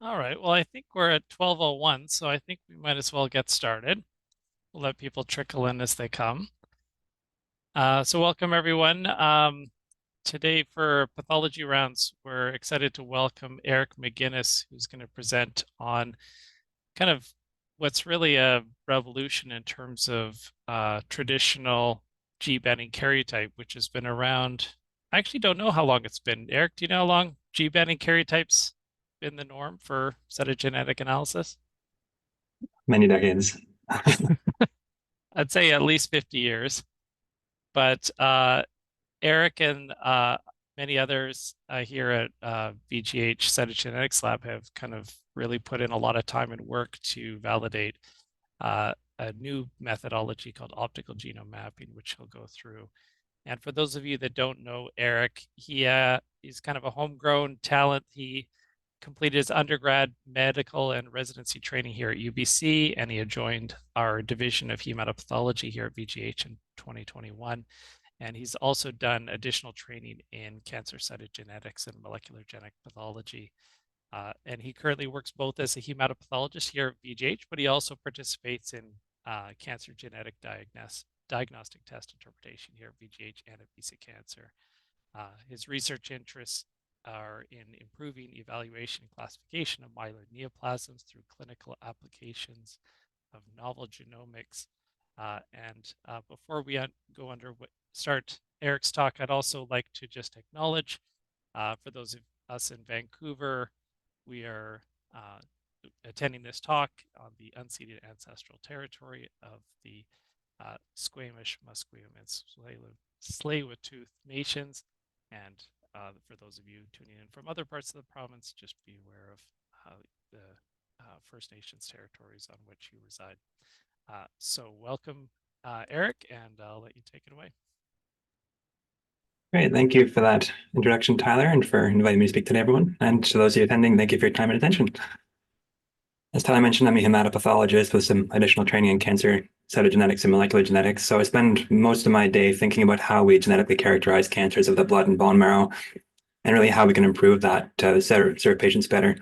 All right. Well, I think we're at 12:01, so I think we might as well get started. We'll let people trickle in as they come. So welcome everyone. Today for pathology rounds, we're excited to welcome Eric Mcginnis, who's going to present on kind of what's really a revolution in terms of traditional G-banding karyotype, which has been around. I actually don't know how long it's been. Eric, do you know how long G-banding karyotypes been the norm for cytogenetic analysis? Many decades. I'd say at least 50 years. But Eric and many others here at VGH Cytogenetics Lab have kind of really put in a lot of time and work to validate a new methodology called optical genome mapping, which he'll go through. And for those of you that don't know Eric, he's kind of a homegrown talent. He completed his undergrad medical and residency training here at UBC, and he had joined our division of hematopathology here at VGH in 2021. And he's also done additional training in cancer cytogenetics and molecular genetic pathology. And he currently works both as a hematopathologist here at VGH, but he also participates in cancer genetic diagnostic test interpretation here at VGH and at VC Cancer. His research interests are in improving evaluation and classification of myeloid neoplasms through clinical applications of novel genomics. And before we start Eric's talk, I'd also like to just acknowledge for those of us in Vancouver, we are attending this talk on the unceded ancestral territory of the Squamish, Musqueam, and Tsleil-Waututh nations. And for those of you tuning in from other parts of the province, just be aware of the First Nations territories on which you reside. So welcome, Eric, and I'll let you take it away. Great. Thank you for that introduction, Tyler, and for inviting me to speak today, everyone. And to those of you attending, thank you for your time and attention. As Tyler mentioned, I'm a hematopathologist with some additional training in cancer cytogenetics and molecular genetics. So I spend most of my day thinking about how we genetically characterize cancers of the blood and bone marrow, and really how we can improve that to serve patients better.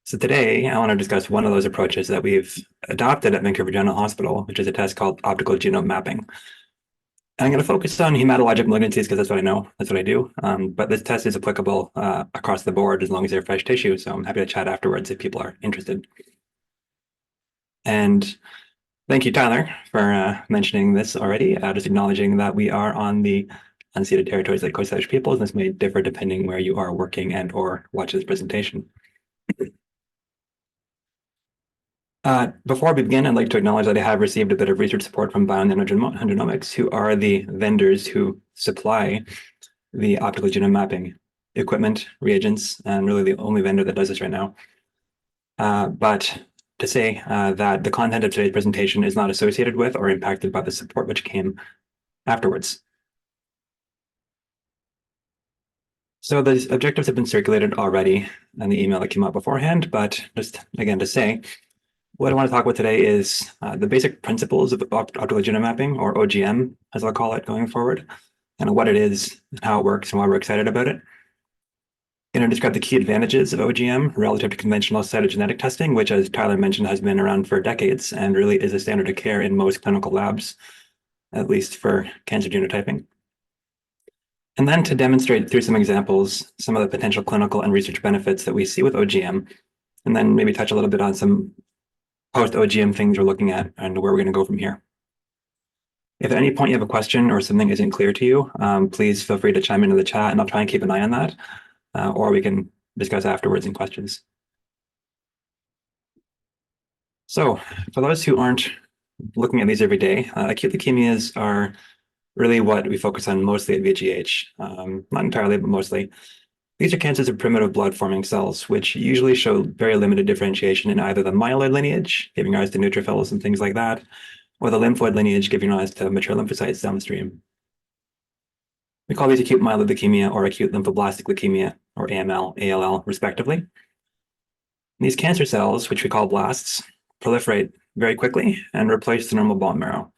So today, I want to discuss one of those approaches that we've adopted at Vancouver General Hospital, which is a test called optical genome mapping. I'm going to focus on hematologic malignancies because that's what I know, that's what I do. But this test is applicable across the board as long as they're fresh tissue. So I'm happy to chat afterwards if people are interested. And thank you, Tyler, for mentioning this already. Just acknowledging that we are on the unceded territories like Coast Salish peoples, and this may differ depending where you are working and or watch this presentation. Before we begin, I'd like to acknowledge that I have received a bit of research support from Bionanogenomics, who are the vendors who supply the optical genome mapping equipment, reagents, and really the only vendor that does this right now. But to say that the content of today's presentation is not associated with or impacted by the support which came afterwards. So the objectives have been circulated already in the email that came out beforehand, but just again to say, what I want to talk about today is the basic principles of optical genome mapping, or OGM, as I'll call it going forward, and what it is, and how it works, and why we're excited about it. I'm going to describe the key advantages of OGM relative to conventional cytogenetic testing, which, as Tyler mentioned, has been around for decades and really is a standard of care in most clinical labs, at least for cancer genotyping. And then to demonstrate through some examples some of the potential clinical and research benefits that we see with OGM, and then maybe touch a little bit on some post-OGM things we're looking at and where we're going to go from here. If at any point you have a question or something isn't clear to you, please feel free to chime into the chat and I'll try and keep an eye on that, or we can discuss afterwards in questions. So for those who aren't looking at these every day, acute leukemias are really what we focus on mostly at VGH, not entirely, but mostly. These are cancers of primitive blood-forming cells, which usually show very limited differentiation in either the myeloid lineage, giving rise to neutrophils and things like that, or the lymphoid lineage, giving rise to mature lymphocytes downstream. We call these acute myeloid leukemia or acute lymphoblastic leukemia, or AML, ALL, respectively. These cancer cells, which we call blasts, proliferate very quickly and replace the normal bone marrow.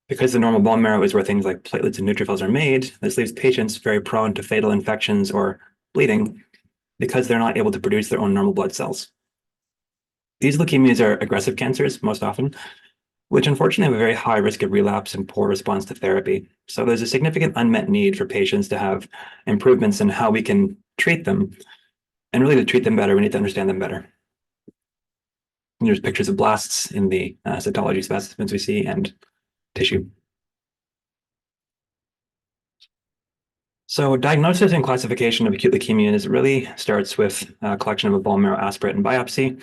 Because the normal bone marrow is where things like platelets and neutrophils are made, this leaves patients very prone to fatal infections or bleeding, because they're not able to produce their own normal blood cells. These leukemias are aggressive cancers most often, which unfortunately have a very high risk of relapse and poor response to therapy. So there's a significant unmet need for patients to have improvements in how we can treat them. And really to treat them better, we need to understand them better. And there's pictures of blasts in the cytology specimens we see and tissue. So diagnosis and classification of acute leukemias really starts with a collection of a bone marrow aspirate and biopsy.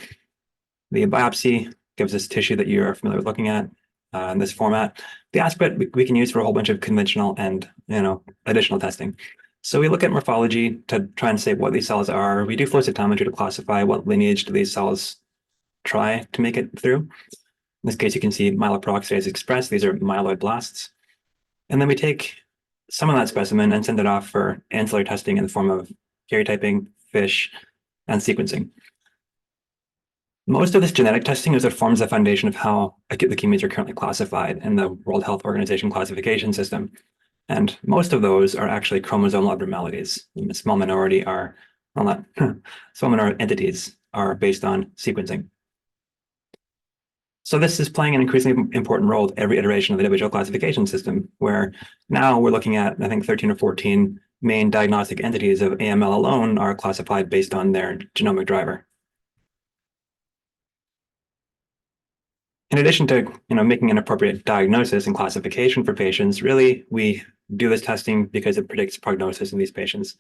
The biopsy gives us tissue that you're familiar with looking at in this format. The aspirate we can use for a whole bunch of conventional and additional testing. So we look at morphology to try and say what these cells are. We do flow cytometry to classify what lineage do these cells try to make it through. In this case, you can see myeloperoxidase expressed. These are myeloid blasts. And then we take some of that specimen and send it off for ancillary testing in the form of karyotyping, FISH, and sequencing. Most of this genetic testing is what forms the foundation of how acute leukemias are currently classified in the World Health Organization classification system. And most of those are actually chromosomal abnormalities. A small minority are, well, not small minority entities are based on sequencing. So this is playing an increasingly important role with every iteration of the individual classification system, where now we're looking at, I think, 13 or 14 main diagnostic entities of AML alone are classified based on their genomic driver. In addition to making an appropriate diagnosis and classification for patients, really we do this testing because it predicts prognosis in these patients.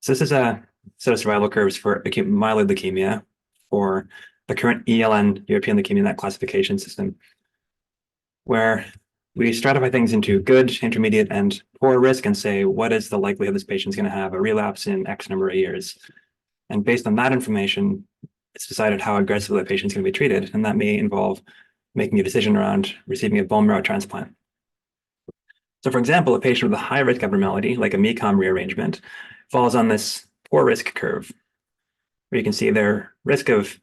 So this is a set of survival curves for acute myeloid leukemia for the current ELN European Leukemia Net classification system, where we stratify things into good, intermediate, and poor risk and say, what is the likelihood this patient's going to have a relapse in X number of years? And based on that information, it's decided how aggressively the patient's going to be treated. And that may involve making a decision around receiving a bone marrow transplant. So for example, a patient with a high risk abnormality, like a MECOM rearrangement, falls on this poor risk curve, where you can see their risk of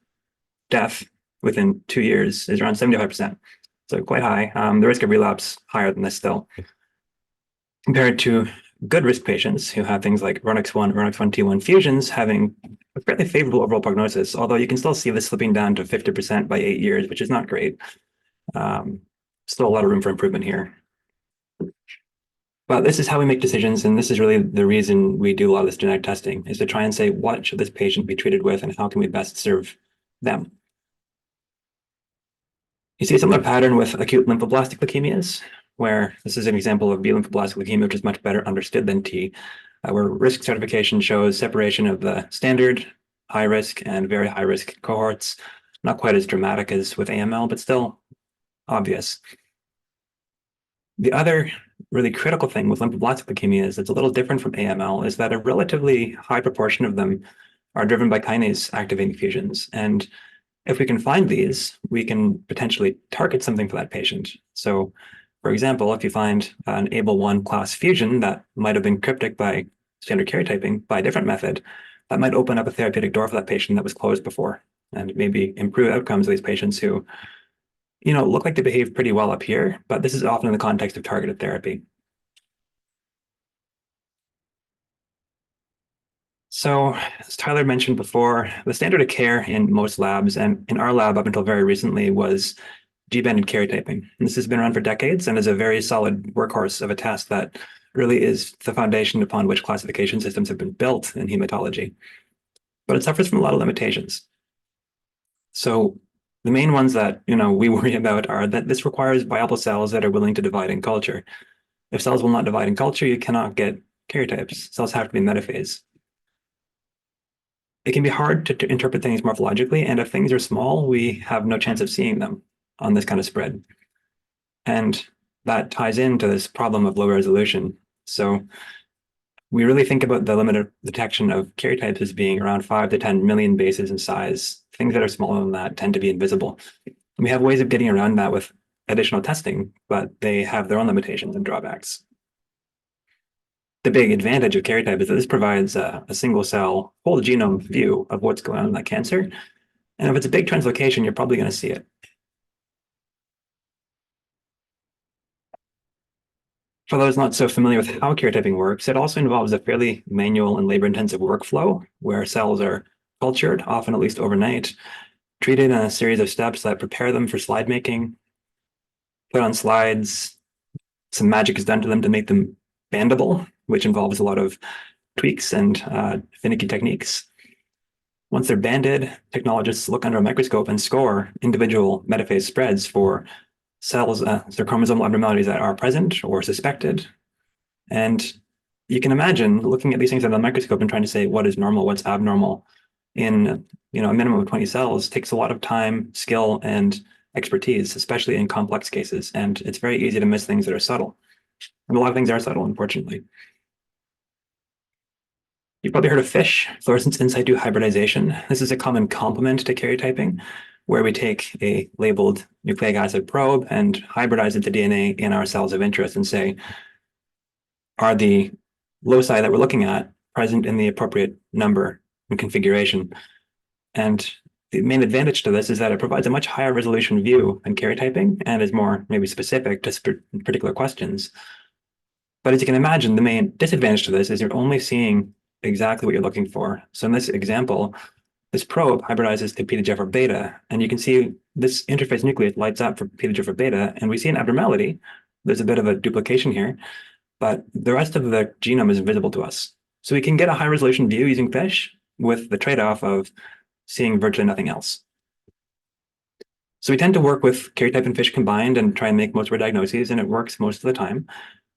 death within 2 years is around 75%. So quite high. The risk of relapse higher than this still. Compared to good risk patients who have things like RUNX1, RUNX1T1 fusions having a fairly favorable overall prognosis, although you can still see this slipping down to 50% by 8 years, which is not great. Still a lot of room for improvement here. But this is how we make decisions, and this is really the reason we do a lot of this genetic testing, is to try and say, what should this patient be treated with, and how can we best serve them? You see a similar pattern with acute lymphoblastic leukemias, where this is an example of B lymphoblastic leukemia, which is much better understood than T, where risk stratification shows separation of the standard, high risk, and very high risk cohorts. Not quite as dramatic as with AML, but still obvious. The other really critical thing with lymphoblastic leukemias that's a little different from AML is that a relatively high proportion of them are driven by kinase activating fusions. And if we can find these, we can potentially target something for that patient. So, for example, if you find an ABL1 class fusion that might have been cryptic by standard karyotyping by a different method, that might open up a therapeutic door for that patient that was closed before, and maybe improve outcomes of these patients who, look like they behave pretty well up here, but this is often in the context of targeted therapy. So, as Tyler mentioned before, the standard of care in most labs, and in our lab up until very recently, was G-banded karyotyping. And this has been around for decades and is a very solid workhorse of a test that really is the foundation upon which classification systems have been built in hematology. But it suffers from a lot of limitations. So the main ones that we worry about are that this requires viable cells that are willing to divide in culture. If cells will not divide in culture, you cannot get karyotypes. Cells have to be metaphase. It can be hard to interpret things morphologically, and if things are small, we have no chance of seeing them on this kind of spread. And that ties into this problem of low resolution. So we really think about the limit of detection of karyotypes as being around 5 to 10 million bases in size. Things that are smaller than that tend to be invisible. And we have ways of getting around that with additional testing, but they have their own limitations and drawbacks. The big advantage of karyotype is that this provides a single cell whole genome view of what's going on in that cancer. And if it's a big translocation, you're probably going to see it. For those not so familiar with how karyotyping works, it also involves a fairly manual and labor-intensive workflow where cells are cultured, often at least overnight, treated in a series of steps that prepare them for slide making, put on slides. Some magic is done to them to make them bandable, which involves a lot of tweaks and finicky techniques. Once they're banded, technologists look under a microscope and score individual metaphase spreads for cells, their chromosomal abnormalities that are present or suspected. And you can imagine looking at these things under the microscope and trying to say what is normal, what's abnormal in a minimum of 20 cells takes a lot of time, skill, and expertise, especially in complex cases. And it's very easy to miss things that are subtle. And a lot of things are subtle, unfortunately. You've probably heard of FISH, fluorescence in situ hybridization. This is a common complement to karyotyping, where we take a labeled nucleic acid probe and hybridize it to DNA in our cells of interest and say, are the loci that we're looking at present in the appropriate number and configuration? And the main advantage to this is that it provides a much higher resolution view than karyotyping and is more maybe specific to particular questions. But as you can imagine, the main disadvantage to this is you're only seeing exactly what you're looking for. So in this example, this probe hybridizes to PTGFR beta, and you can see this interface nucleus lights up for PTGFR beta, and we see an abnormality. There's a bit of a duplication here, but the rest of the genome is invisible to us. So we can get a high resolution view using FISH with the trade-off of seeing virtually nothing else. So we tend to work with karyotype and FISH combined and try and make most of our diagnoses, and it works most of the time.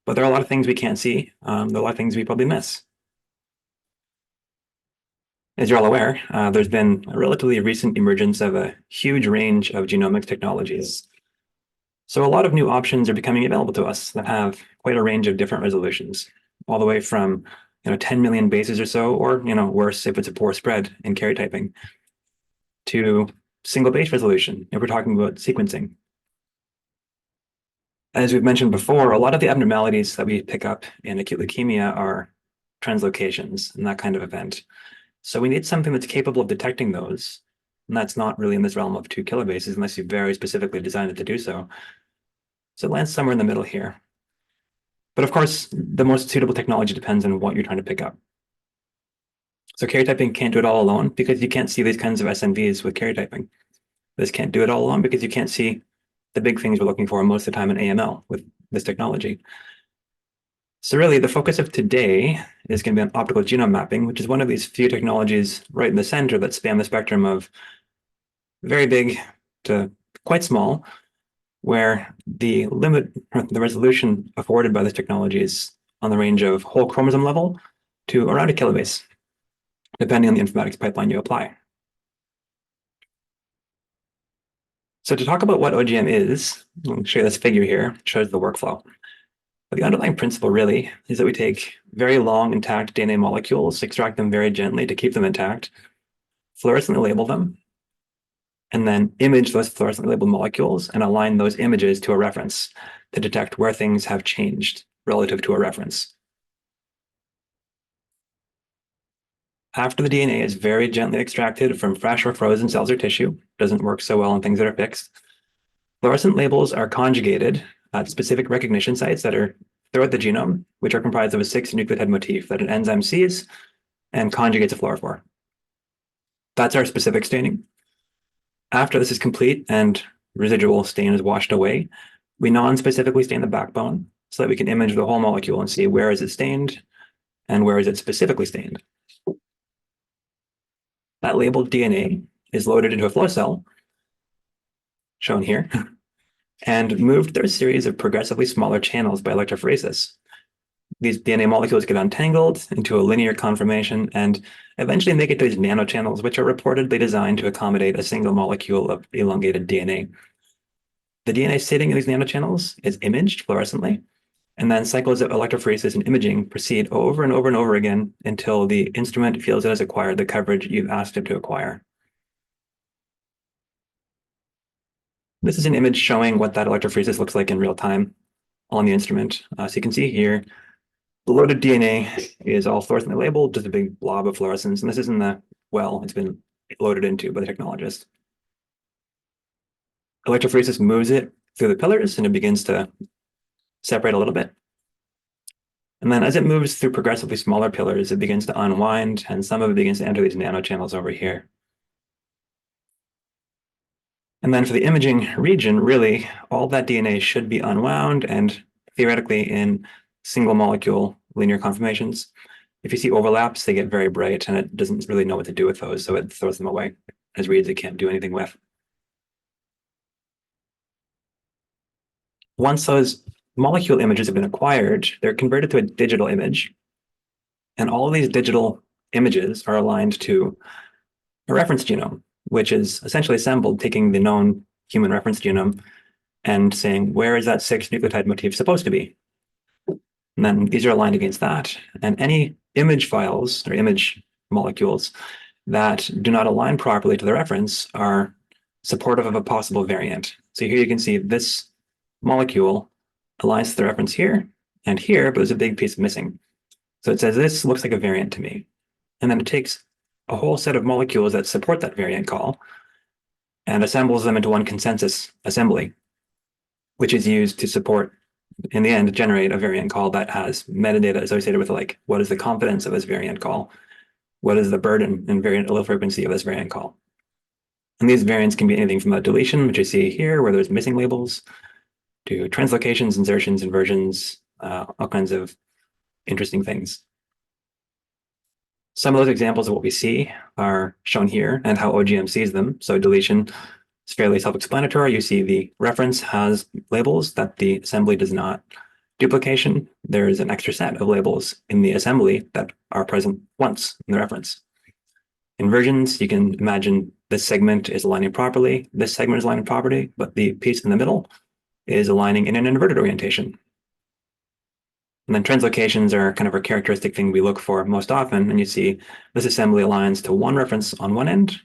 But there are a lot of things we can't see. There are a lot of things we probably miss. As you're all aware, there's been a relatively recent emergence of a huge range of genomics technologies. So a lot of new options are becoming available to us that have quite a range of different resolutions, all the way from 10 million bases or so, or worse if it's a poor spread in karyotyping, to single base resolution if we're talking about sequencing. As we've mentioned before, a lot of the abnormalities that we pick up in acute leukemia are translocations and that kind of event. So we need something that's capable of detecting those. And that's not really in this realm of 2 kilobases unless you very specifically designed it to do so. So it lands somewhere in the middle here. But of course, the most suitable technology depends on what you're trying to pick up. So karyotyping can't do it all alone because you can't see these kinds of SNVs with karyotyping. This can't do it all alone because you can't see the big things we're looking for most of the time in AML with this technology. So really, the focus of today is going to be on optical genome mapping, which is one of these few technologies right in the center that span the spectrum of very big to quite small, where the resolution afforded by this technology is on the range of whole chromosome level to around a kilobase, depending on the informatics pipeline you apply. So to talk about what OGM is, I'll show you this figure here, it shows the workflow. But the underlying principle really is that we take very long intact DNA molecules, extract them very gently to keep them intact, fluorescently label them, and then image those fluorescently labeled molecules and align those images to a reference to detect where things have changed relative to a reference. After the DNA is very gently extracted from fresh or frozen cells or tissue, doesn't work so well on things that are fixed, fluorescent labels are conjugated at specific recognition sites that are throughout the genome, which are comprised of a 6 nucleotide motif that an enzyme sees and conjugates a fluorophore. That's our specific staining. After this is complete and residual stain is washed away, we non-specifically stain the backbone so that we can image the whole molecule and see where is it stained and where is it specifically stained. That labeled DNA is loaded into a flow cell, shown here, and moved through a series of progressively smaller channels by electrophoresis. These DNA molecules get untangled into a linear conformation and eventually make it to these nanochannels, which are reportedly designed to accommodate a single molecule of elongated DNA. The DNA sitting in these nanochannels is imaged fluorescently, and then cycles of electrophoresis and imaging proceed over and over and over again until the instrument feels it has acquired the coverage you've asked it to acquire. This is an image showing what that electrophoresis looks like in real time on the instrument. So you can see here, the loaded DNA is all fluorescently labeled, just a big blob of fluorescence. And this is in the well it's been loaded into by the technologist. Electrophoresis moves it through the pillars and it begins to separate a little bit. And then as it moves through progressively smaller pillars, it begins to unwind, and some of it begins to enter these nanochannels over here. And then for the imaging region, really, all that DNA should be unwound and theoretically in single molecule linear conformations. If you see overlaps, they get very bright and it doesn't really know what to do with those, so it throws them away as reads it can't do anything with. Once those molecule images have been acquired, they're converted to a digital image. And all of these digital images are aligned to a reference genome, which is essentially assembled taking the known human reference genome and saying, where is that 6 nucleotide motif supposed to be? And then these are aligned against that. And any image files or image molecules that do not align properly to the reference are supportive of a possible variant. So here you can see this molecule aligns to the reference here and here, but there's a big piece missing. So it says, this looks like a variant to me. And then it takes a whole set of molecules that support that variant call and assembles them into one consensus assembly, which is used to support, in the end, generate a variant call that has metadata associated with like, what is the confidence of this variant call? What is the burden and variant allele frequency of this variant call? And these variants can be anything from a deletion, which you see here, where there's missing labels, to translocations, insertions, inversions, all kinds of interesting things. Some of those examples of what we see are shown here and how OGM sees them. So deletion is fairly self-explanatory. You see the reference has labels that the assembly does not. Duplication, there's an extra set of labels in the assembly that are present once in the reference. Inversions, you can imagine this segment is aligning properly, this segment is aligning properly, but the piece in the middle is aligning in an inverted orientation. And then translocations are kind of a characteristic thing we look for most often. And you see this assembly aligns to one reference on one end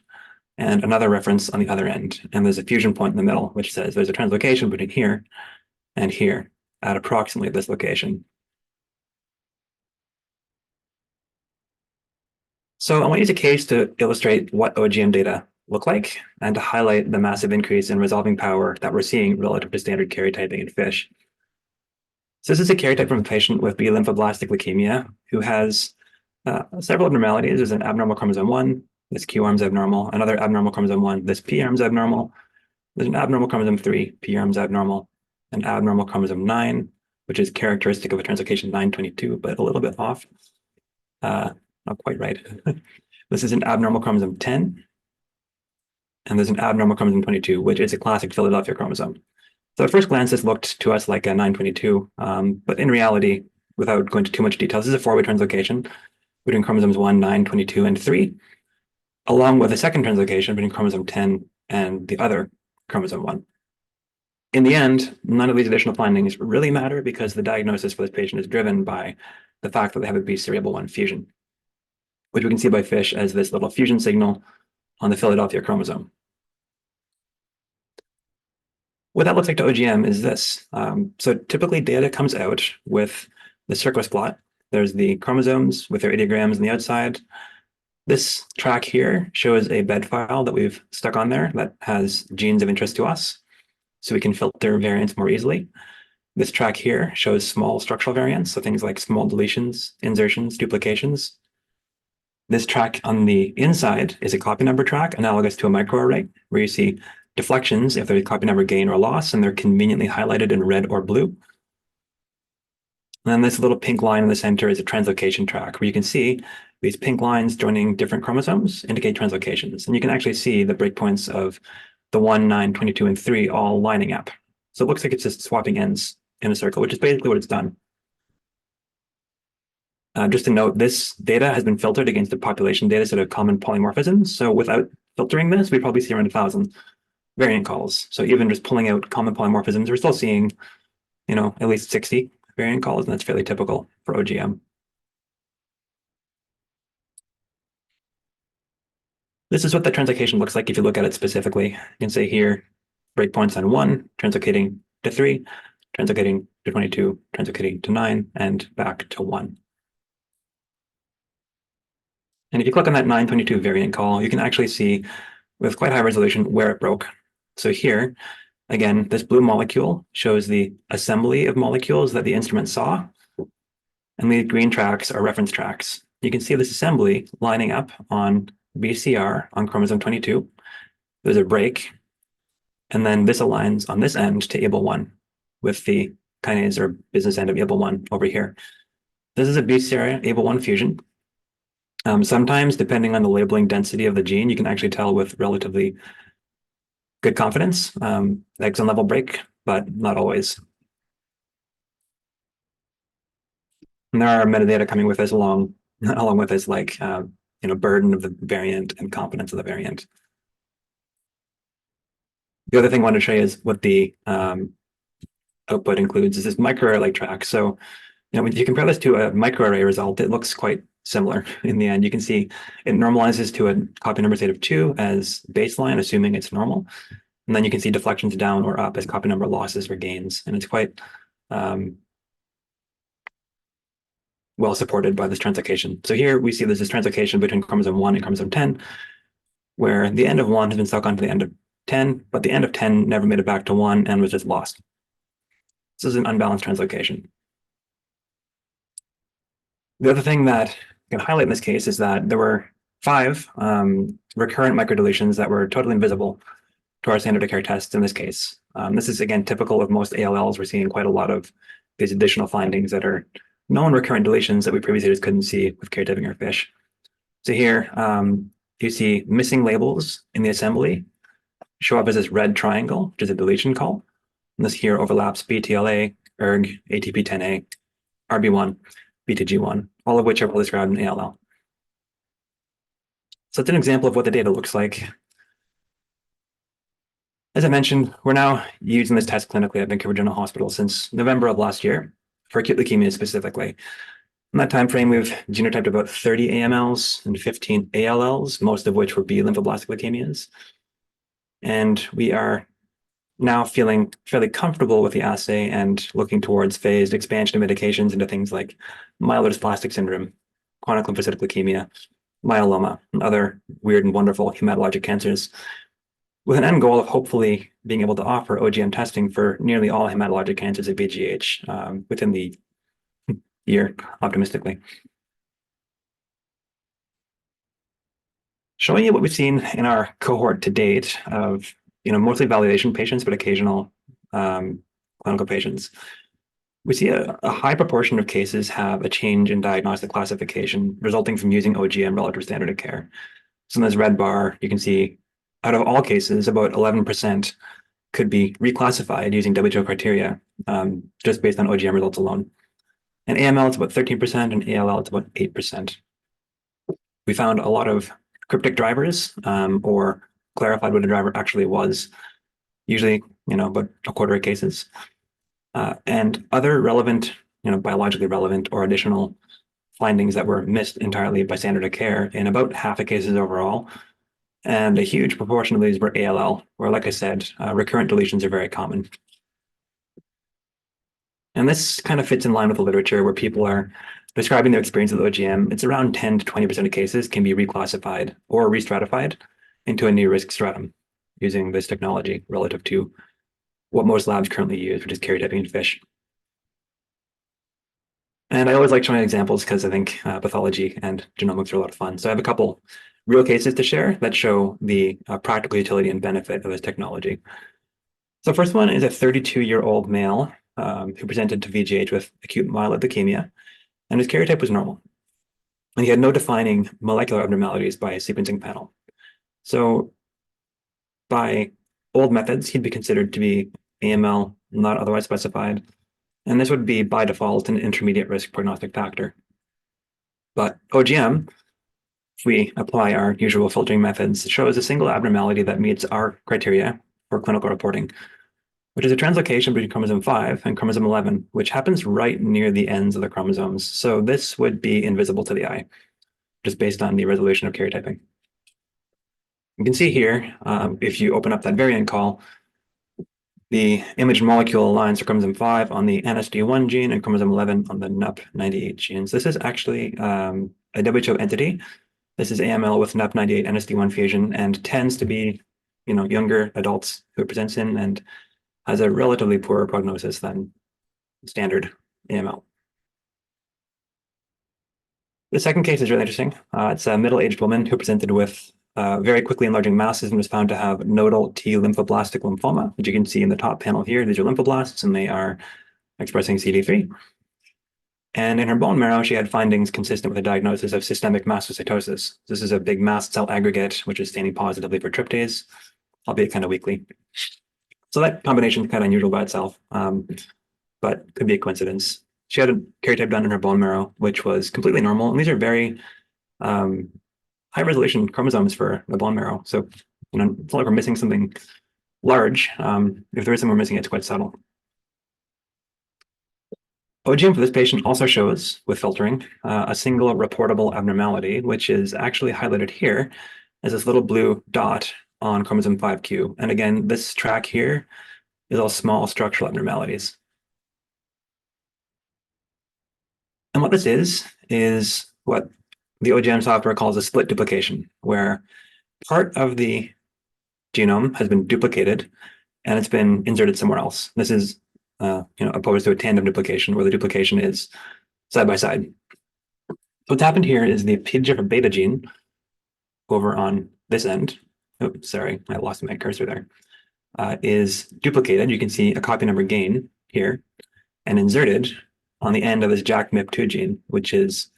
and another reference on the other end. And there's a fusion point in the middle, which says there's a translocation between here and here at approximately this location. So I want to use a case to illustrate what OGM data look like and to highlight the massive increase in resolving power that we're seeing relative to standard karyotyping in fish. So this is a karyotype from a patient with B lymphoblastic leukemia who has several abnormalities. There's an abnormal chromosome 1, this Q arm's abnormal, another abnormal chromosome 1, this P arm's abnormal. There's an abnormal chromosome 3, P arm's abnormal, an abnormal chromosome 9, which is characteristic of a translocation 922, but a little bit off. Not quite right. This is an abnormal chromosome 10, and there's an abnormal chromosome 22, which is a classic Philadelphia chromosome. So at first glance, this looked to us like a 922, but in reality, without going into too much detail, this is a 4-way translocation between chromosomes 1, 9, 22, and 3, along with a second translocation between chromosome 10 and the other chromosome 1. In the end, none of these additional findings really matter because the diagnosis for this patient is driven by the fact that they have a BCR-ABL1 fusion, which we can see by FISH as this little fusion signal on the Philadelphia chromosome. What that looks like to OGM is this. So typically data comes out with the circular plot. There's the chromosomes with their ideograms on the outside. This track here shows a bed file that we've stuck on there that has genes of interest to us, so we can filter variants more easily. This track here shows small structural variants, so things like small deletions, insertions, duplications. This track on the inside is a copy number track analogous to a microarray, where you see deflections if there's copy number gain or loss, and they're conveniently highlighted in red or blue. And then this little pink line in the center is a translocation track, where you can see these pink lines joining different chromosomes indicate translocations. And you can actually see the breakpoints of the 1, 9, 22, and 3 all lining up. So it looks like it's just swapping ends in a circle, which is basically what it's done. Just to note, this data has been filtered against the population data set of common polymorphisms. So without filtering this, we probably see around 1,000 variant calls. So even just pulling out common polymorphisms, we're still seeing, at least 60 variant calls, and that's fairly typical for OGM. This is what the translocation looks like if you look at it specifically. You can say here, breakpoints on 1, translocating to 3, translocating to 22, translocating to 9, and back to 1. And if you click on that 922 variant call, you can actually see with quite high resolution where it broke. So here, again, this blue molecule shows the assembly of molecules that the instrument saw. And these green tracks are reference tracks. You can see this assembly lining up on BCR on chromosome 22. There's a break, and then this aligns on this end to ABL1 with the kinase or business end of ABL1 over here. This is a BCR ABL1 fusion. Sometimes, depending on the labeling density of the gene, you can actually tell with relatively good confidence, exon level break, but not always. And there are metadata coming with this along with this, like burden of the variant and competence of the variant. The other thing I wanted to show you is what the output includes is this microarray track. So, when you compare this to a microarray result, it looks quite similar in the end. You can see it normalizes to a copy number state of 2 as baseline, assuming it's normal. And then you can see deflections down or up as copy number losses or gains. And it's quite well supported by this translocation. So here we see there's this translocation between chromosome 1 and chromosome 10, where the end of 1 has been stuck onto the end of 10, but the end of 10 never made it back to 1 and was just lost. This is an unbalanced translocation. The other thing that I can highlight in this case is that there were 5 recurrent microdeletions that were totally invisible to our standard of care tests in this case. This is, again, typical of most ALLs. We're seeing quite a lot of these additional findings that are known recurrent deletions that we previously just couldn't see with karyotyping our fish. So here, you see missing labels in the assembly show up as this red triangle, which is a deletion call. And this here overlaps BTLA, ERG, ATP10A, RB1, BTG1, all of which are well described in ALL. So it's an example of what the data looks like. As I mentioned, we're now using this test clinically at Vancouver General Hospital since November of last year for acute leukemia specifically. In that time frame, we've genotyped about 30 AMLs and 15 ALLs, most of which were B lymphoblastic leukemias. And we are now feeling fairly comfortable with the assay and looking towards phased expansion of medications into things like myelodysplastic syndrome, chronic lymphocytic leukemia, myeloma, and other weird and wonderful hematologic cancers, with an end goal of hopefully being able to offer OGM testing for nearly all hematologic cancers at VGH within the year, optimistically. Showing you what we've seen in our cohort to date of mostly validation patients, but occasional clinical patients. We see a high proportion of cases have a change in diagnostic classification resulting from using OGM relative to standard of care. So in this red bar, you can see out of all cases, about 11% could be reclassified using WHO criteria, just based on OGM results alone. In AML, it's about 13%, and ALL, it's about 8%. We found a lot of cryptic drivers, or clarified what a driver actually was, usually, about a quarter of cases. And other relevant, biologically relevant or additional findings that were missed entirely by standard of care in about half the cases overall. And a huge proportion of these were ALL, where, like I said, recurrent deletions are very common. And this kind of fits in line with the literature where people are describing their experience with OGM. It's around 10 to 20% of cases can be reclassified or restratified into a new risk stratum using this technology relative to what most labs currently use, which is karyotyping in fish. And I always like showing examples because I think pathology and genomics are a lot of fun. So I have a couple real cases to share that show the practical utility and benefit of this technology. So first one is a 32-year-old male who presented to VGH with acute myeloid leukemia, and his karyotype was normal. And he had no defining molecular abnormalities by a sequencing panel. So by old methods, he'd be considered to be AML, not otherwise specified. And this would be by default an intermediate risk prognostic factor. But OGM, if we apply our usual filtering methods, shows a single abnormality that meets our criteria for clinical reporting, which is a translocation between chromosome 5 and chromosome 11, which happens right near the ends of the chromosomes. So this would be invisible to the eye, just based on the resolution of karyotyping. You can see here, if you open up that variant call, the image molecule aligns to chromosome 5 on the NSD1 gene and chromosome 11 on the NUP98 genes. This is actually a WHO entity. This is AML with NUP98 NSD1 fusion and tends to be, younger adults who it presents in and has a relatively poorer prognosis than standard AML. The second case is really interesting. It's a middle-aged woman who presented with very quickly enlarging masses and was found to have nodal T lymphoblastic lymphoma, which you can see in the top panel here. These are lymphoblasts, and they are expressing CD3. And in her bone marrow, she had findings consistent with a diagnosis of systemic mastocytosis. This is a big mast cell aggregate, which is staining positively for tryptase, albeit kind of weakly. So that combination is kind of unusual by itself, but could be a coincidence. She had a karyotype done in her bone marrow, which was completely normal. And these are very high resolution chromosomes for the bone marrow. So, it's not like we're missing something large. If there is something we're missing, it's quite subtle. OGM for this patient also shows, with filtering, a single reportable abnormality, which is actually highlighted here as this little blue dot on chromosome 5q. And again, this track here is all small structural abnormalities. And what this is what the OGM software calls a split duplication, where part of the genome has been duplicated and it's been inserted somewhere else. This is opposed to a tandem duplication where the duplication is side by side. So what's happened here is the TGF beta gene over on this end. Oh, sorry, I lost my cursor there. Is duplicated. You can see a copy number gain here and inserted on the end of this JAK-MIP2 gene, which is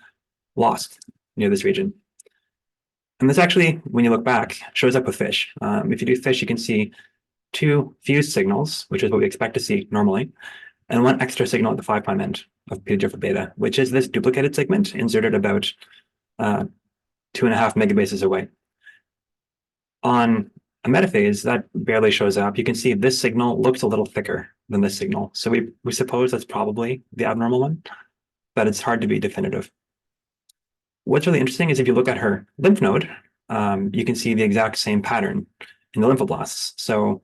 lost near this region. And this actually, when you look back, shows up with fish. If you do fish, you can see two fused signals, which is what we expect to see normally, and one extra signal at the 5' end of TGF beta, which is this duplicated segment inserted about 2.5 megabases away. On a metaphase, that barely shows up. You can see this signal looks a little thicker than this signal. So we suppose that's probably the abnormal one, but it's hard to be definitive. What's really interesting is if you look at her lymph node, you can see the exact same pattern in the lymphoblasts. So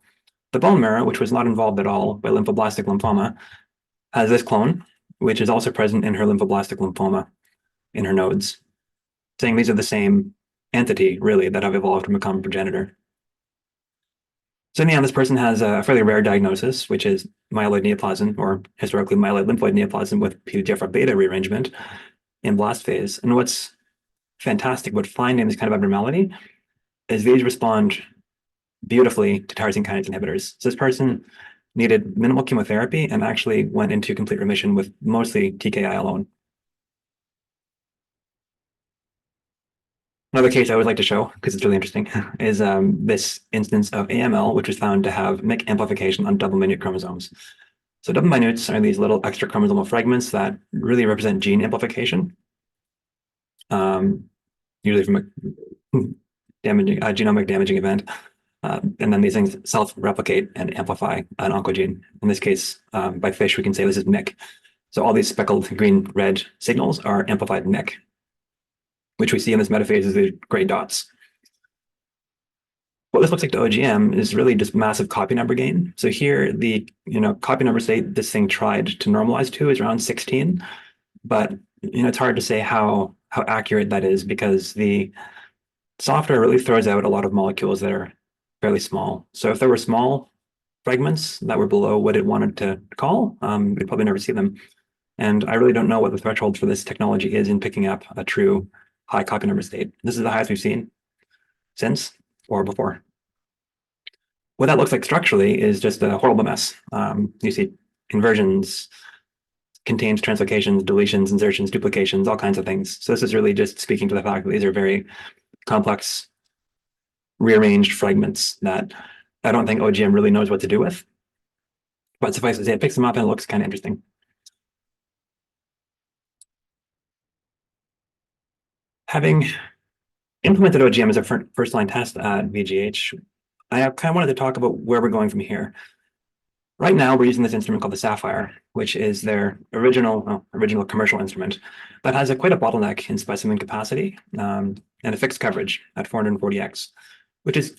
the bone marrow, which was not involved at all by lymphoblastic lymphoma, has this clone, which is also present in her lymphoblastic lymphoma in her nodes, saying these are the same entity, really, that have evolved from a common progenitor. So in the end, this person has a fairly rare diagnosis, which is myeloid neoplasm, or historically myeloid lymphoid neoplasm with TGF beta rearrangement in blast phase. And what's fantastic about finding this kind of abnormality is these respond beautifully to tyrosine kinase inhibitors. So this person needed minimal chemotherapy and actually went into complete remission with mostly TKI alone. Another case I always like to show, because it's really interesting, is this instance of AML, which was found to have MYC amplification on double minute chromosomes. So double minutes are these little extra chromosomal fragments that really represent gene amplification, usually from a genomic damaging event. And then these things self-replicate and amplify an oncogene. In this case, by fish, we can say this is MYC. So all these speckled green, red signals are amplified MYC, which we see in this metaphase as the gray dots. What this looks like to OGM is really just massive copy number gain. So here, the copy number state this thing tried to normalize to is around 16, but it's hard to say how accurate that is because the software really throws out a lot of molecules that are fairly small. So if there were small fragments that were below what it wanted to call, we'd probably never see them. And I really don't know what the threshold for this technology is in picking up a true high copy number state. This is the highest we've seen since or before. What that looks like structurally is just a horrible mess. You see inversions, contains translocations, deletions, insertions, duplications, all kinds of things. So this is really just speaking to the fact that these are very complex, rearranged fragments that I don't think OGM really knows what to do with. But suffice to say, it picks them up and it looks kind of interesting. Having implemented OGM as a first-line test at VGH, I kind of wanted to talk about where we're going from here. Right now, we're using this instrument called the Sapphire, which is their original commercial instrument that has quite a bottleneck in specimen capacity and a fixed coverage at 440x, which is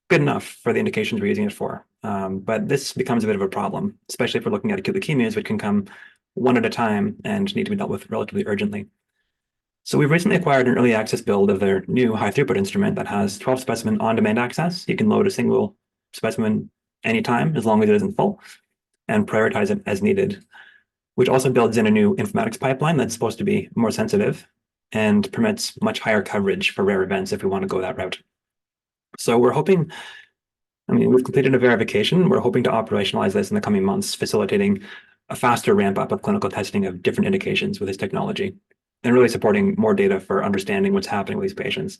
good enough for the indications we're using it for. But this becomes a bit of a problem, especially if we're looking at acute leukemias, which can come one at a time and need to be dealt with relatively urgently. So we've recently acquired an early access build of their new high throughput instrument that has 12 specimen on-demand access. You can load a single specimen anytime, as long as it isn't full, and prioritize it as needed, which also builds in a new informatics pipeline that's supposed to be more sensitive and permits much higher coverage for rare events if we want to go that route. So we're hoping, I mean, we've completed a verification. We're hoping to operationalize this in the coming months, facilitating a faster ramp up of clinical testing of different indications with this technology and really supporting more data for understanding what's happening with these patients.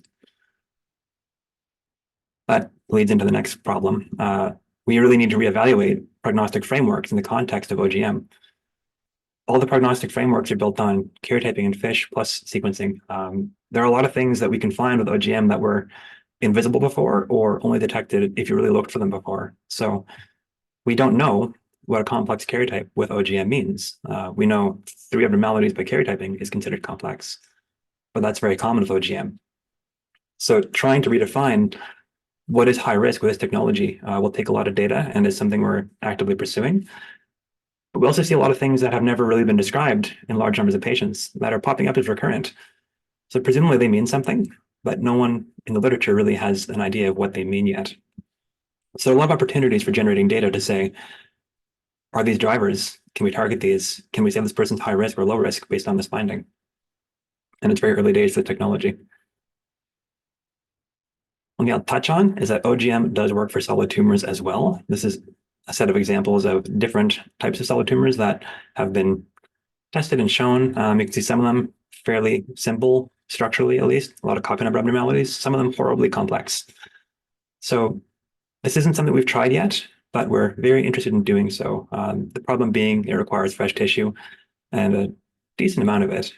That leads into the next problem. We really need to reevaluate prognostic frameworks in the context of OGM. All the prognostic frameworks are built on karyotyping in fish plus sequencing. There are a lot of things that we can find with OGM that were invisible before or only detected if you really looked for them before. So we don't know what a complex karyotype with OGM means. We know 3 abnormalities by karyotyping is considered complex, but that's very common with OGM. So trying to redefine what is high risk with this technology will take a lot of data and is something we're actively pursuing. But we also see a lot of things that have never really been described in large numbers of patients that are popping up as recurrent. So presumably they mean something, but no one in the literature really has an idea of what they mean yet. So a lot of opportunities for generating data to say, are these drivers? Can we target these? Can we say this person's high risk or low risk based on this finding? And it's very early days for the technology. One thing I'll touch on is that OGM does work for solid tumors as well. This is a set of examples of different types of solid tumors that have been tested and shown. You can see some of them fairly simple structurally, at least, a lot of copy number abnormalities, some of them horribly complex. So this isn't something we've tried yet, but we're very interested in doing so. The problem being it requires fresh tissue and a decent amount of it.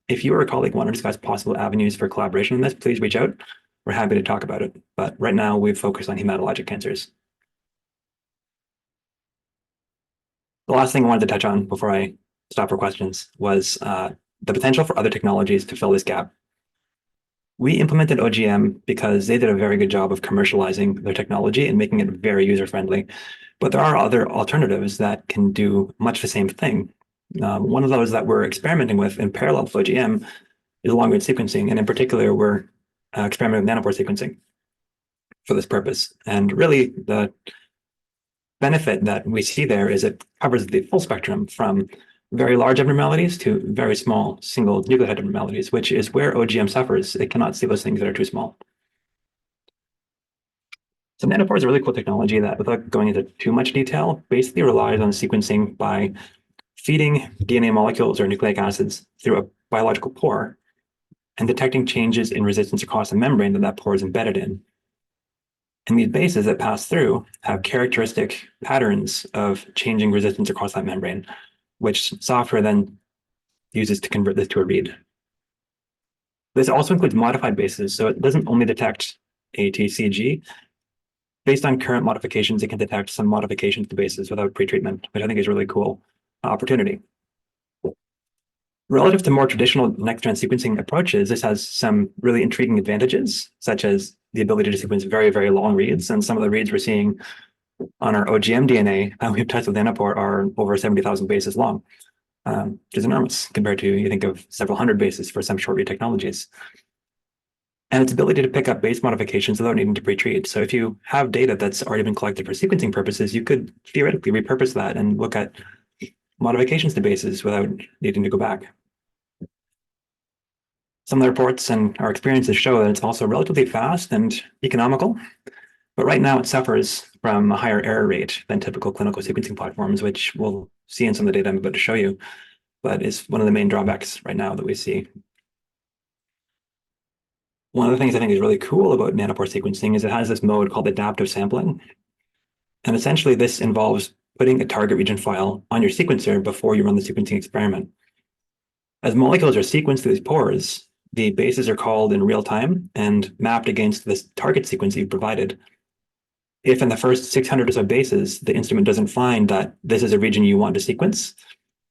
If you or a colleague want to discuss possible avenues for collaboration on this, please reach out. We're happy to talk about it. But right now, we've focused on hematologic cancers. The last thing I wanted to touch on before I stop for questions was the potential for other technologies to fill this gap. We implemented OGM because they did a very good job of commercializing their technology and making it very user-friendly. But there are other alternatives that can do much the same thing. One of those that we're experimenting with in parallel with OGM is long-read sequencing. And in particular, we're experimenting with nanopore sequencing for this purpose. And really, the benefit that we see there is it covers the full spectrum from very large abnormalities to very small single nucleotide abnormalities, which is where OGM suffers. It cannot see those things that are too small. So nanopore is a really cool technology that, without going into too much detail, basically relies on sequencing by feeding DNA molecules or nucleic acids through a biological pore and detecting changes in resistance across the membrane that pore is embedded in. And these bases that pass through have characteristic patterns of changing resistance across that membrane, which software then uses to convert this to a read. This also includes modified bases, so it doesn't only detect ATCG. Based on current modifications, it can detect some modifications to bases without pretreatment, which I think is a really cool opportunity. Relative to more traditional next-gen sequencing approaches, this has some really intriguing advantages, such as the ability to sequence very, very long reads. And some of the reads we're seeing on our OGM DNA we've tested with nanopore are over 70,000 bases long, which is enormous compared to, you think of several hundred bases for some short read technologies. And its ability to pick up base modifications without needing to pretreat. So if you have data that's already been collected for sequencing purposes, you could theoretically repurpose that and look at modifications to bases without needing to go back. Some of the reports and our experiences show that it's also relatively fast and economical, but right now it suffers from a higher error rate than typical clinical sequencing platforms, which we'll see in some of the data I'm about to show you, but is one of the main drawbacks right now that we see. One of the things I think is really cool about nanopore sequencing is it has this mode called adaptive sampling. And essentially this involves putting a target region file on your sequencer before you run the sequencing experiment. As molecules are sequenced through these pores, the bases are called in real time and mapped against this target sequence you've provided. If in the first 600 or so bases, the instrument doesn't find that this is a region you want to sequence,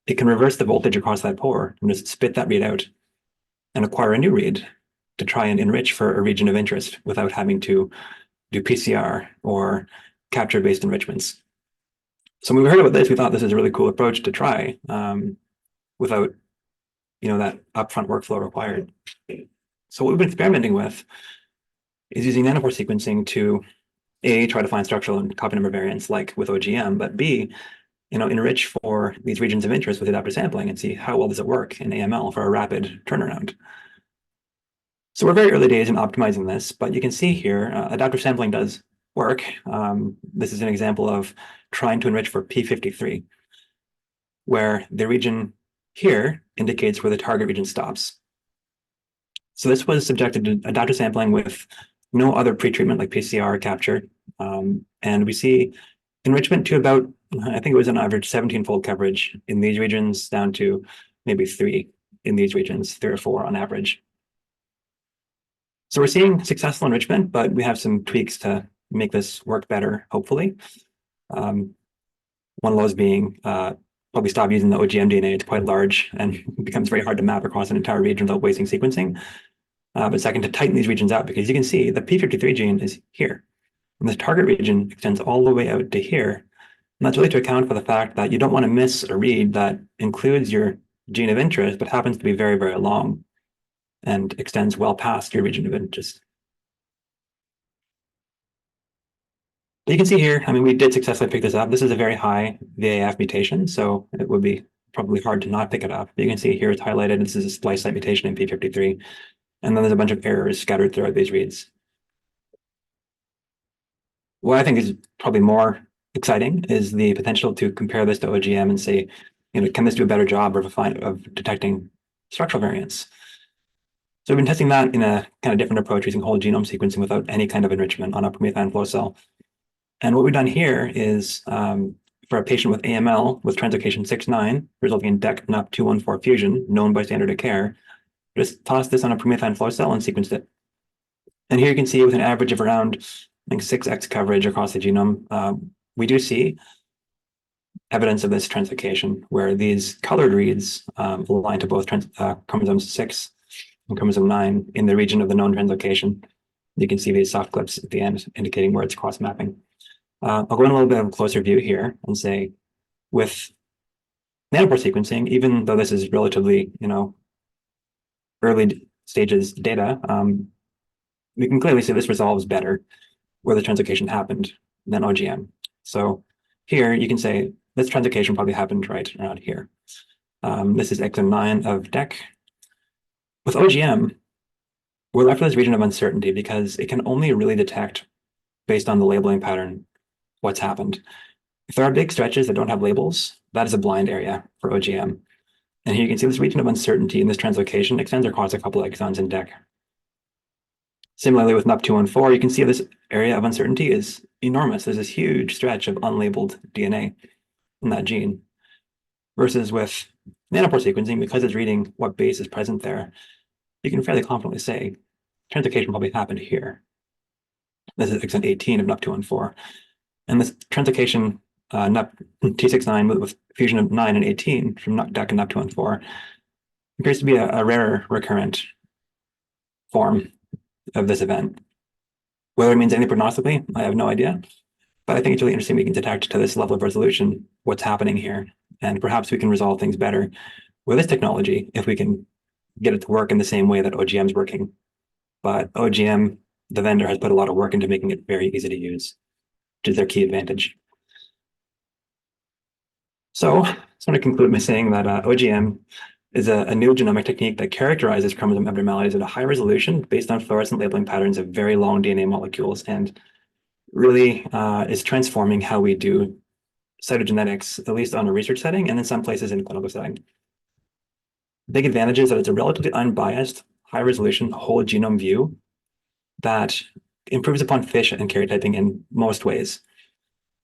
it can reverse the voltage across that pore and just spit that read out and acquire a new read to try and enrich for a region of interest without having to do PCR or capture-based enrichments. So when we heard about this, we thought this is a really cool approach to try without that upfront workflow required. So what we've been experimenting with is using nanopore sequencing to A, try to find structural and copy number variants like with OGM, but B, enrich for these regions of interest with adaptive sampling and see how well does it work in AML for a rapid turnaround. So we're very early days in optimizing this, but you can see here, adaptive sampling does work. This is an example of trying to enrich for p53, where the region here indicates where the target region stops. So this was subjected to adaptive sampling with no other pretreatment like PCR capture. And we see enrichment to about, I think it was on average 17-fold coverage in these regions down to maybe 3 in these regions, 3 or 4 on average. So we're seeing successful enrichment, but we have some tweaks to make this work better, hopefully. One of those being probably stop using the OGM DNA. It's quite large and it becomes very hard to map across an entire region without wasting sequencing. But second, to tighten these regions out, because you can see the p53 gene is here. And this target region extends all the way out to here. And that's really to account for the fact that you don't want to miss a read that includes your gene of interest, but happens to be very, very long and extends well past your region of interest. But you can see here, I mean, we did successfully pick this up. This is a very high VAF mutation, so it would be probably hard to not pick it up. But you can see here it's highlighted. This is a splice site mutation in p53. And then there's a bunch of errors scattered throughout these reads. What I think is probably more exciting is the potential to compare this to OGM and say, can this do a better job of detecting structural variants? So we've been testing that in a kind of different approach using whole genome sequencing without any kind of enrichment on a PromethION flow cell. And what we've done here is for a patient with AML with translocation 6-9, resulting in DEC-NUP214 fusion, known by standard of care, just tossed this on a PromethION flow cell and sequenced it. And here you can see with an average of around, I think, 6x coverage across the genome, we do see evidence of this translocation, where these colored reads align to both chromosomes 6 and chromosome 9 in the region of the known translocation. You can see these soft clips at the end indicating where it's cross-mapping. I'll go in a little bit of a closer view here and say, with nanopore sequencing, even though this is relatively, early stages data, we can clearly see this resolves better where the translocation happened than OGM. So here you can say this translocation probably happened right around here. This is exon 9 of DEC. With OGM, we're left with this region of uncertainty because it can only really detect, based on the labeling pattern, what's happened. If there are big stretches that don't have labels, that is a blind area for OGM. And here you can see this region of uncertainty in this translocation extends across a couple of exons in DEC. Similarly, with NUP214, you can see this area of uncertainty is enormous. There's this huge stretch of unlabeled DNA in that gene. Versus with nanopore sequencing, because it's reading what base is present there, you can fairly confidently say translocation probably happened here. This is exon 18 of NUP214. And this translocation NUP T69 with fusion of 9 and 18 from DEC and NUP214 appears to be a rarer recurrent form of this event. Whether it means anything prognostically, I have no idea. But I think it's really interesting we can detect to this level of resolution what's happening here. And perhaps we can resolve things better with this technology if we can get it to work in the same way that OGM is working. But OGM, the vendor, has put a lot of work into making it very easy to use, which is their key advantage. So I just want to conclude by saying that OGM is a new genomic technique that characterizes chromosome abnormalities at a high resolution based on fluorescent labeling patterns of very long DNA molecules, and really is transforming how we do cytogenetics, at least on a research setting, and in some places in a clinical setting. Big advantage is that it's a relatively unbiased, high-resolution whole genome view that improves upon FISH and karyotyping in most ways.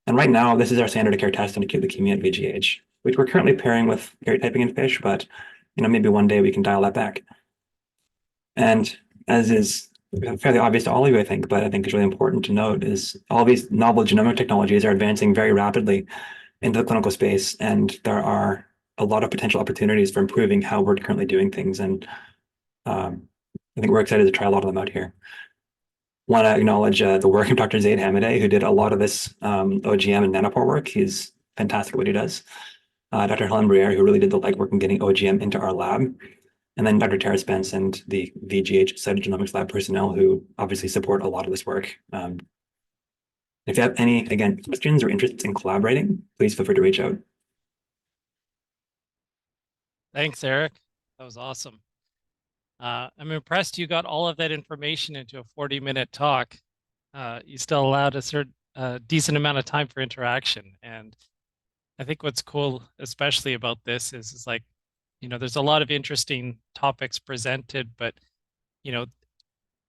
And right now, this is our standard of care test in acute leukemia at VGH, which we're currently pairing with karyotyping in FISH, but maybe one day we can dial that back. And as is fairly obvious to all of you, I think, but I think is really important to note, is all these novel genomic technologies are advancing very rapidly into the clinical space, and there are a lot of potential opportunities for improving how we're currently doing things. And I think we're excited to try a lot of them out here. Want to acknowledge the work of Dr. Zaid Hamiday, who did a lot of this OGM and nanopore work. He's fantastic at what he does. Dr. Helen Briere, who really did the legwork in getting OGM into our lab. And then Dr. Tara Spence and the VGH cytogenomics lab personnel who obviously support a lot of this work. If you have any, again, questions or interests in collaborating, please feel free to reach out. Thanks, Eric. That was awesome. I'm impressed you got all of that information into a 40-minute talk. You still allowed a certain decent amount of time for interaction. And I think what's cool, especially about this, is like, there's a lot of interesting topics presented, but you know,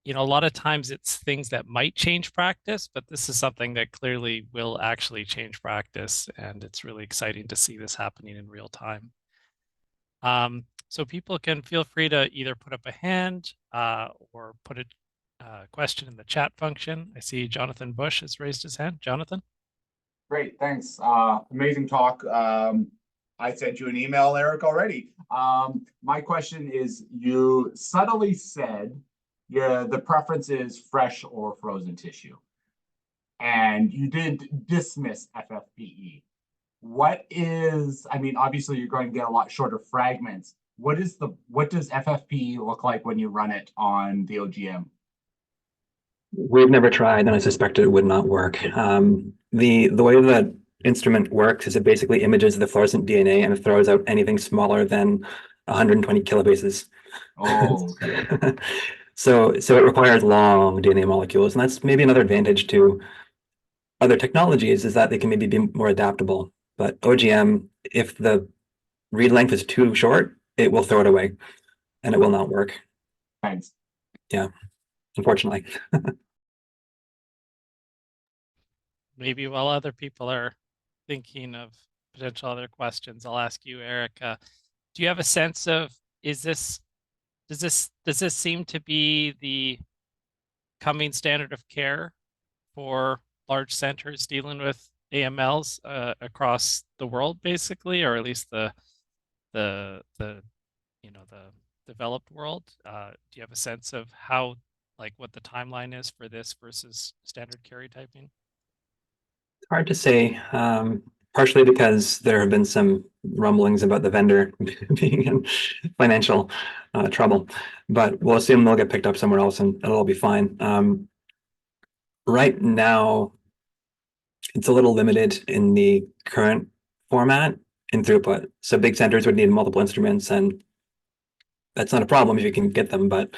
a lot of times it's things that might change practice, but this is something that clearly will actually change practice, and it's really exciting to see this happening in real time. So people can feel free to either put up a hand or put a question in the chat function. I see Jonathan Bush has raised his hand. Jonathan? Great, thanks. Amazing talk. I sent you an email, Eric, already. My question is, you subtly said the preference is fresh or frozen tissue, and you did dismiss FFPE. I mean, obviously you're going to get a lot shorter fragments. What does FFPE look like when you run it on the OGM? We've never tried, and I suspect it would not work. The way that instrument works is it basically images the fluorescent DNA and it throws out anything smaller than 120 kilobases. Oh, okay. So it requires long DNA molecules, and that's maybe another advantage to other technologies is that they can maybe be more adaptable. But OGM, if the read length is too short, it will throw it away and it will not work. Thanks. Yeah, unfortunately. Maybe while other people are thinking of potential other questions, I'll ask you, Eric. Do you have a sense of is this does this seem to be the coming standard of care for large centers dealing with AMLs across the world, basically, or at least the developed world? Do you have a sense of how, like, what the timeline is for this versus standard karyotyping? Hard to say, partially because there have been some rumblings about the vendor being in financial trouble, but we'll assume they'll get picked up somewhere else and it'll all be fine. Right now, it's a little limited in the current format in throughput. So big centers would need multiple instruments, and that's not a problem if you can get them, but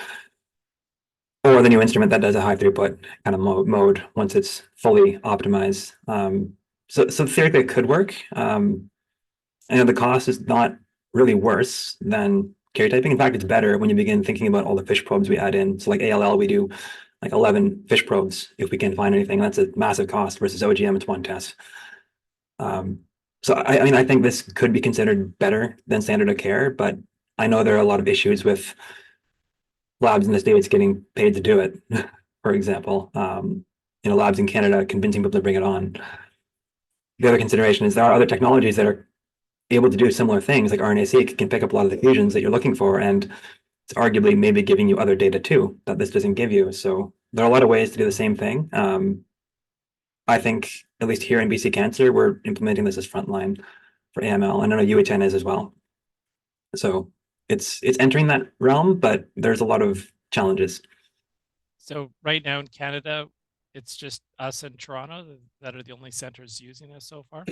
or the new instrument that does a high throughput kind of mode once it's fully optimized. So theoretically it could work. And the cost is not really worse than karyotyping. In fact, it's better when you begin thinking about all the fish probes we add in. So like ALL, we do like 11 fish probes if we can find anything. That's a massive cost versus OGM, it's one test. So I mean, I think this could be considered better than standard of care, but I know there are a lot of issues with labs in the States getting paid to do it, for example. Labs in Canada convincing people to bring it on. The other consideration is there are other technologies that are able to do similar things, like RNA-seq can pick up a lot of the fusions that you're looking for, and it's arguably maybe giving you other data too that this doesn't give you. So there are a lot of ways to do the same thing. I think, at least here in BC Cancer, we're implementing this as frontline for AML. And I know UHN is as well. So it's entering that realm, but there's a lot of challenges. So right now in Canada, it's just us in Toronto that are the only centers using this so far.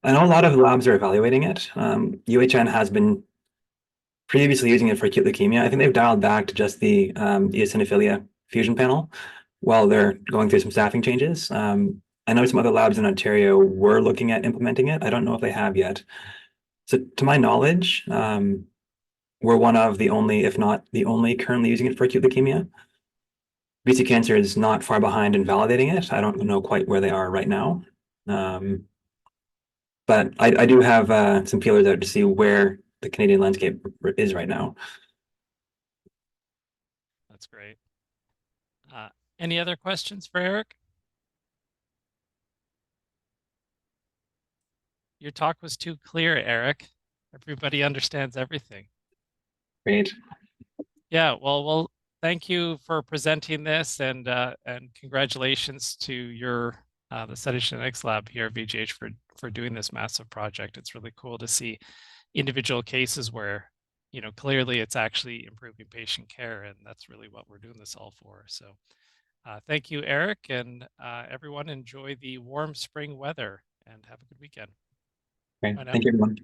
I know a lot of labs are evaluating it. UHN has been previously using it for acute leukemia. I think they've dialed back to just the eosinophilia fusion panel while they're going through some staffing changes. I know some other labs in Ontario were looking at implementing it. I don't know if they have yet. So to my knowledge, we're one of the only, if not the only, currently using it for acute leukemia. BC Cancer is not far behind in validating it. I don't know quite where they are right now. But I do have some feelers out to see where the Canadian landscape is right now. That's great. Uh, any other questions for Eric? Your talk was too clear, Eric. Everybody understands everything. Great. Yeah, well, thank you for presenting this, and congratulations to your the cytogenetics lab here at VGH for doing this massive project. It's really cool to see individual cases where, clearly it's actually improving patient care, and that's really what we're doing this all for. So, thank you, Eric, and everyone enjoy the warm spring weather and have a good weekend. Great. Bye now. Thank you, everyone.